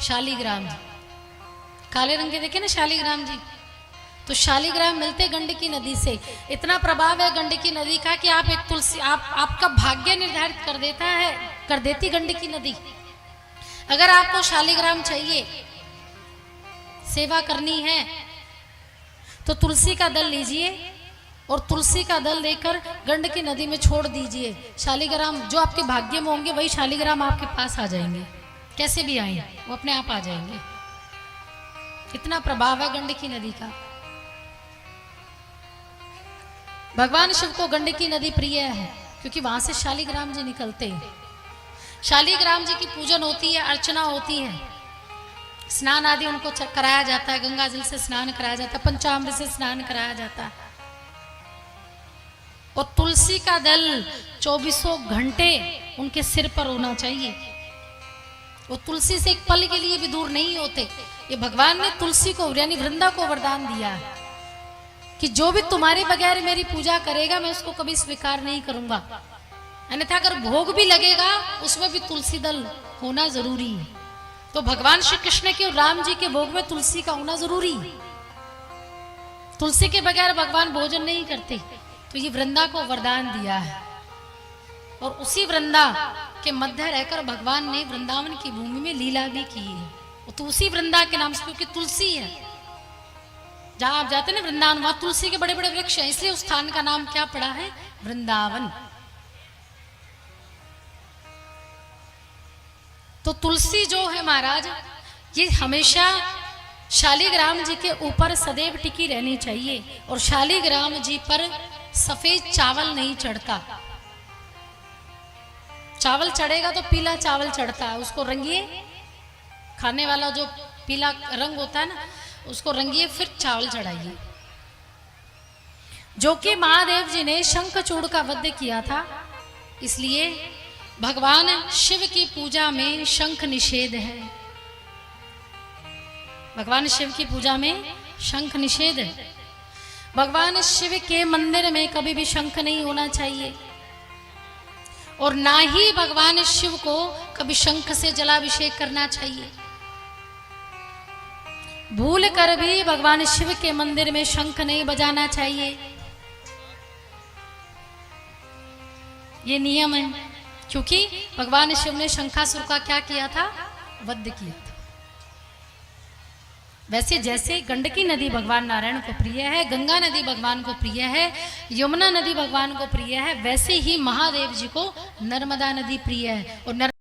शालिग्राम जी, काले रंग के देखे ना शालिग्राम जी। तो शालिग्राम मिलते गंडकी नदी से। इतना प्रभाव है गंडकी नदी का कि आप एक तुलसी आपका भाग्य निर्धारित कर देती गंडकी नदी। अगर आपको शालिग्राम चाहिए, सेवा करनी है, तो तुलसी का दल लीजिए और तुलसी का दल लेकर गंडकी नदी में छोड़ दीजिए। शालिग्राम जो आपके भाग्य में होंगे वही शालिग्राम आपके पास आ जाएंगे, कैसे भी आए वो अपने आप आ जाएंगे। इतना प्रभाव है गंडकी नदी का। भगवान शिव को गंडकी नदी प्रिय है क्योंकि वहां से शालिग्राम जी निकलते हैं। शालिग्राम जी की पूजन होती है, अर्चना होती है, स्नान आदि उनको कराया जाता है, गंगा जल से स्नान कराया जाता है, पंचामृत से स्नान कराया जाता है। और तुलसी का दल 24 घंटे उनके सिर पर होना चाहिए। वो तुलसी से एक पल के लिए भी दूर नहीं होते। ये भगवान ने तुलसी को यानी वृंदा को वरदान दिया है कि जो भी तुम्हारे बगैर मेरी पूजा करेगा मैं उसको कभी स्वीकार नहीं करूंगा। अन्यथा अगर भोग भी लगेगा उसमें भी तुलसी दल होना जरूरी है। तो भगवान श्री कृष्ण के और राम जी के भोग में तुलसी का होना जरूरी है। तुलसी के बगैर भगवान भोजन नहीं करते। तो ये वृंदा को वरदान दिया है और उसी वृंदा के मध्य रहकर भगवान ने वृंदावन की भूमि में लीला भी की है। तो उसी वृंदा के नाम से, क्योंकि तुलसी है, जहां आप जाते हैं ना वृंदावन, वहां तुलसी के बड़े बड़े वृक्ष हैं, इसलिए उस स्थान का नाम क्या पड़ा है, वृंदावन। तो तुलसी जो है महाराज, ये हमेशा शालिग्राम जी के ऊपर सदैव टिकी रहनी चाहिए। और शालिग्राम जी पर सफेद चावल नहीं चढ़ता। चावल चढ़ेगा तो पीला चावल चढ़ता है, उसको रंगिए, खाने वाला जो पीला रंग होता है ना उसको रंगिए, फिर चावल चढ़ाइए। जो कि महादेव जी ने शंखचूड़ का वध किया था, इसलिए भगवान शिव की पूजा में शंख निषेध है। भगवान शिव की पूजा में शंख निषेध है। भगवान शिव के मंदिर में कभी भी शंख नहीं होना चाहिए और ना ही भगवान शिव को कभी शंख से जलाभिषेक करना चाहिए। भूल कर भी भगवान शिव के मंदिर में शंख नहीं बजाना चाहिए। ये नियम है, क्योंकि भगवान शिव ने शंखासुर का क्या किया था, वध किया था। वैसे जैसे गंडकी नदी भगवान नारायण को प्रिय है, गंगा नदी भगवान को प्रिय है, यमुना नदी भगवान को प्रिय है, वैसे ही महादेव जी को नर्मदा नदी प्रिय है। और